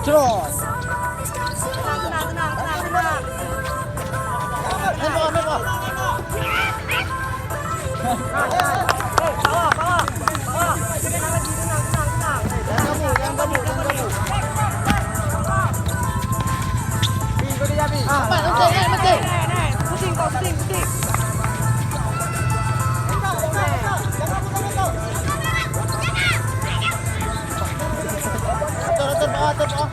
Terus. Tenang. Handball. Bawa. Tenang. Kamu. Ikut dia, Bi. Mati. Pusing. Atur bawah. Atur.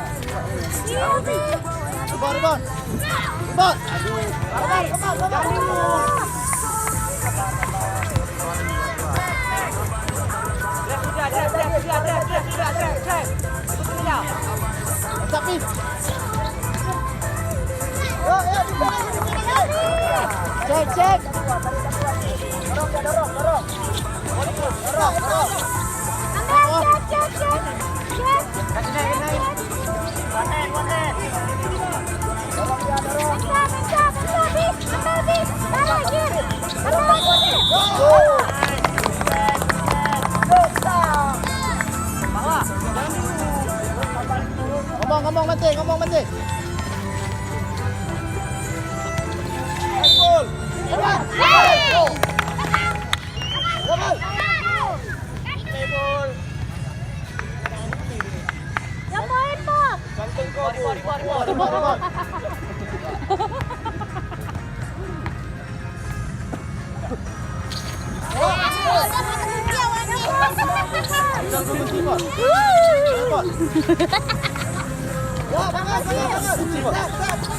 Ribon. Tapi. Cek. Dorong. Ngomong mati. Gol. Yang main, Pak. Kantong kau. Ribon.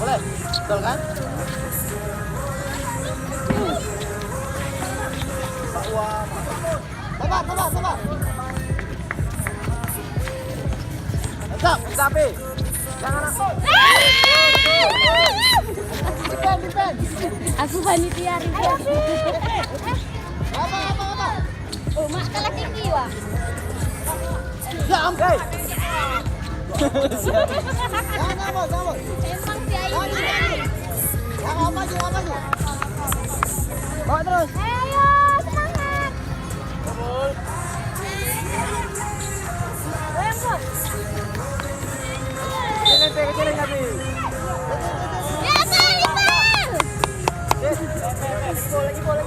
Boleh. Betul kan? Sabar. Tapi jangan aku. Defend. Aku panitia Rizal. Apa? Oh, mak kalah tinggi wah. Ya ampun. Emang si Ayu. Apa aja. Bawa terus. Ayo, semangat. Kecilin tapi. Ya, Rizal. Lagi gol.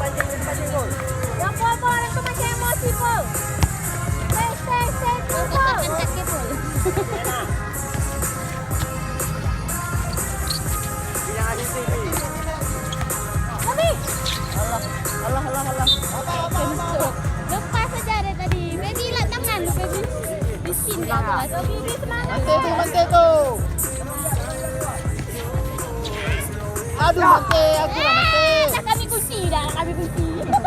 Pancing gol. Yang Pol, itu masih emosi, Pol. Pol. Yang ada TV. Tapi, Allah. lepas saja dari tadi. Baby lah tangan lu, baby. Miskin dia bos. Oh, baby semangat. Mante tuh. Aduh, mante. Dah kami kunci. Udah kami kunci dah.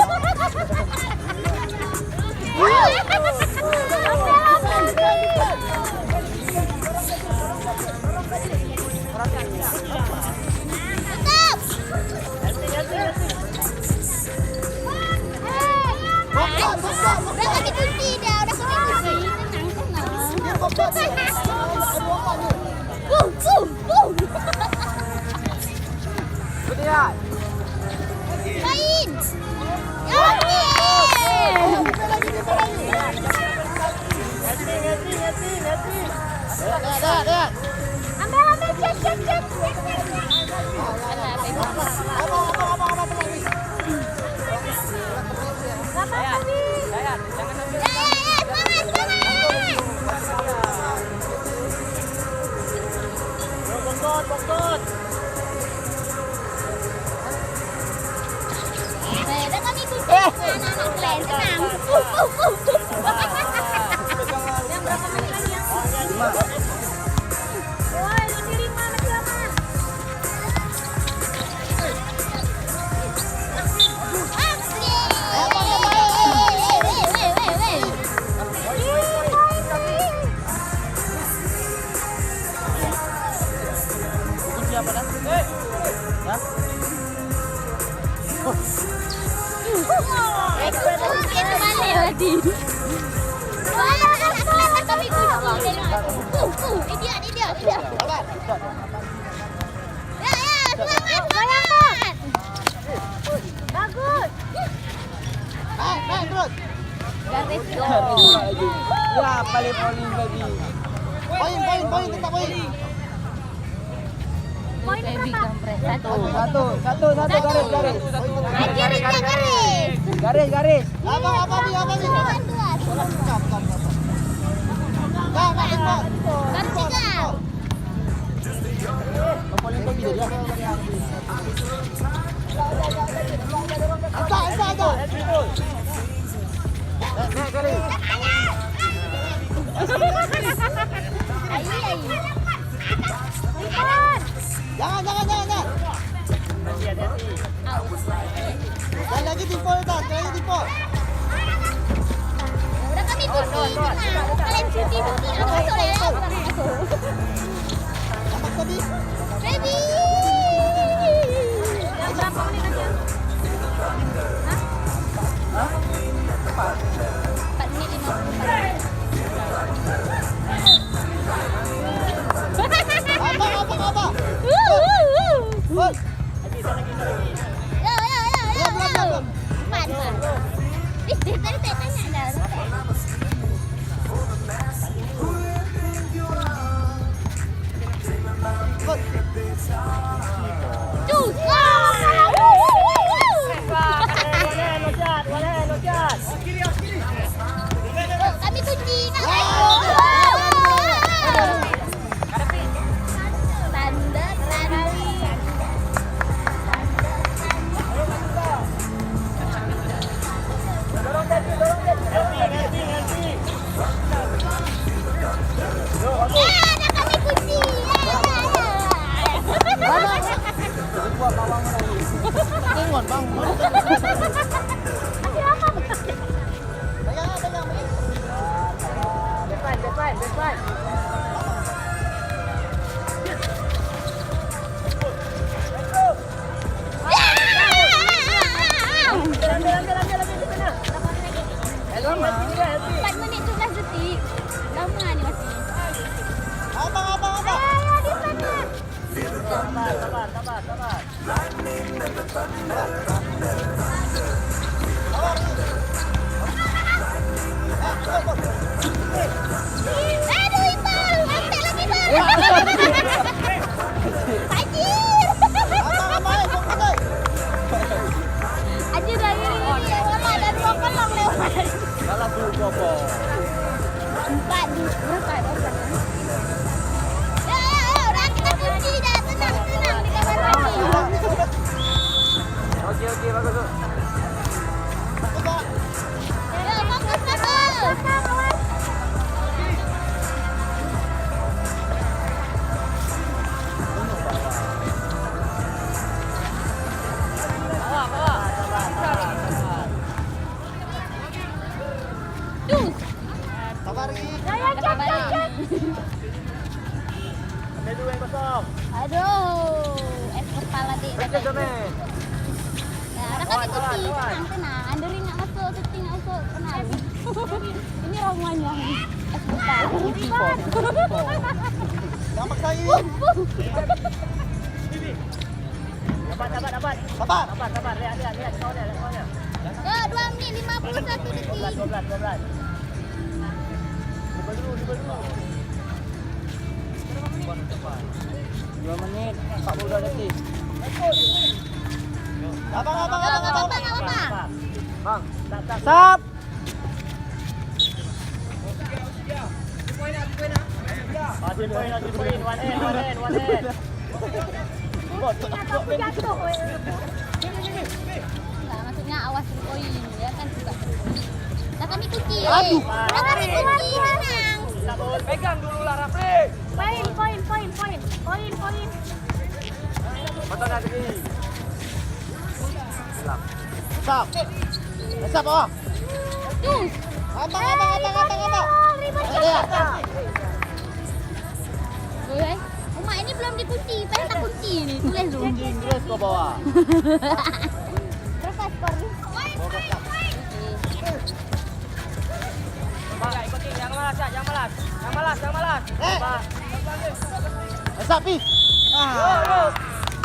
Boom. Lihat. Main. lagi. Anak kami kunci. Dia. Sabar. Ya, semangat. Bagus. Naik terus. Garis go. Ya, paling poin lagi. Poin, tetap poin. Poin berapa? Satu, garis. Kiri garis. Garis. Apa nih? Bukan dua. Enggak, Baru tiga. Poin lagi dia. Asa. Naik garis. Ayo. Jangan. Sekali lagi timpul. Udah kami kunci. Kalian cuti. Aku masuk ya. Apa tadi? Baby. Berapa menit aja? Hah? 4 menit 54. Apa? Woi. Yo. Empat. Tadi saya tanya dah. Cus. Lojat. Kami kunci. Tanda. Ada kami kunci. Tengok, bang. Pegang. Depan. Lama. 4 menit 17 detik. Lama ni masih. Abang. Di sana. Sabar. Aduh, Iqbal. Angkat lagi, Bang. Anjir. Abang, fokus. Anjir dari ini. Lama ada 2 kolong lewat. Salah dulu Bobo. 4 di berapa? Ya, udah kita kunci dah. Tenang di kamar mandi. Oke, bagus. Ya, fokus. Sabar lagi. Cek. Ada 2 yang kosong. Aduh, es kepala dik. Oke, Jome. Ya, udah kami kunci. Tenang. Andri nak masuk, Tuti nak masuk. Tenang. Ini ramuannya. Es kepala. Jangan paksa lagi. Dapat. Sabar. Lihat kawannya. Ya, 2 menit 51 detik. 12. Dibel dulu. 2 menit 42 detik. Abang. Bang, Sap. Poin. One end. Enggak, maksudnya awas poin. Ya kan juga. Dah kami kunci. Aduh. Dah kami kunci. Tenang. Pegang dulu lah, Rafli. Poin. Betul lagi. Sap. Oh. Cus. Abang. Lihat. Rumah ini belum dikunci. Padahal tak kunci ni. Tulis tu. Inggris kau bawa. Berapa skor ni? Yang malas. Pak. Sapi. Yo.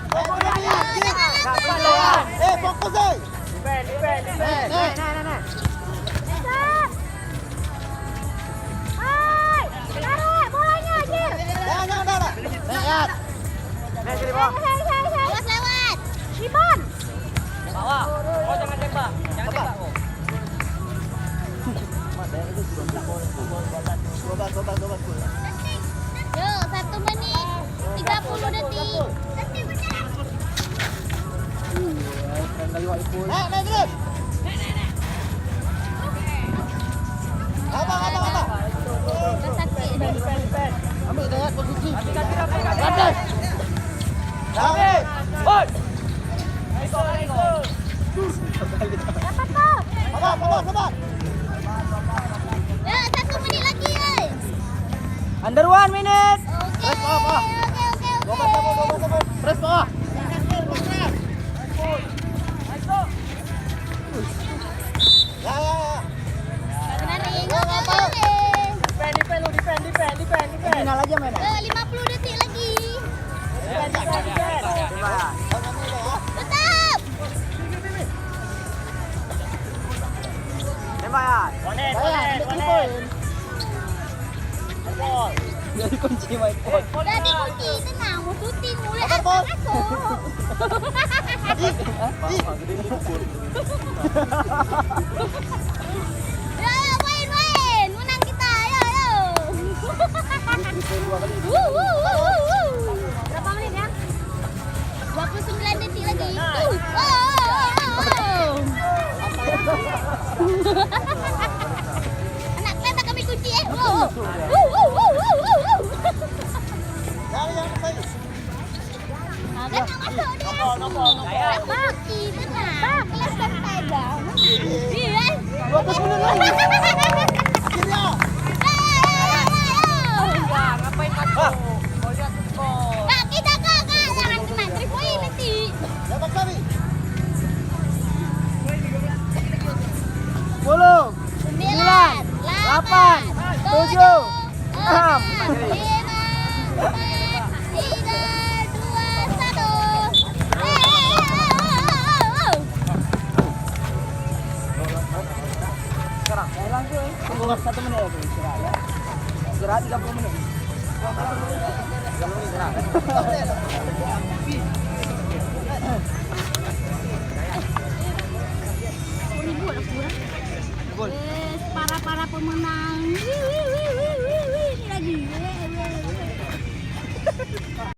Fokus lagi. Nggak pelan. Fokus deh. Defend. Nah. Stop. Hai, tarik bolanya, Jir. Jangan, dah. Lihat. Nih, sini, Bawah. Awas lewat. Simon. Bawah. Oh, jangan tembak. Jangan tembak. Oh. Yo, 1 menit 30 detik. Naik terus. Abang. Udah sakit. Defend. Ambil lihat posisi. Ganti. Lantas. Sampai. Oi. Go. Dapat tuh. Sabar. Ya, 1 menit lagi, guys. Under 1 minute. Oke. Bawah. Oke. Press bawah. Ya. Lari. Defend. Final aja main. 50 detik lagi. Defend. Tetap. Tembak ya. One in. Jadi kunci main. Udah dikunci, tenang. Mau syuting mulai Apa, Bos? masuk. Ya, main. Menang kita. Ayo. Berapa menit ya? 29 detik lagi. Anak kereta kami kunci Jangan main. Nah, kan nak masuk dia. Dapat. Tenang. Kelas sepeda. Iya. 20 menit lagi. Kiri ya. Ngapain masuk? Kau lihat skor. Kak, kita kak. Jangan kena 3 poin nanti. Dapat kami. 10. 9, 8, 7, 6, 5, 4, 3, 2, 1. Tunggu 1 menit lagi istirahat ya. Istirahat 30 menit. Para pemenang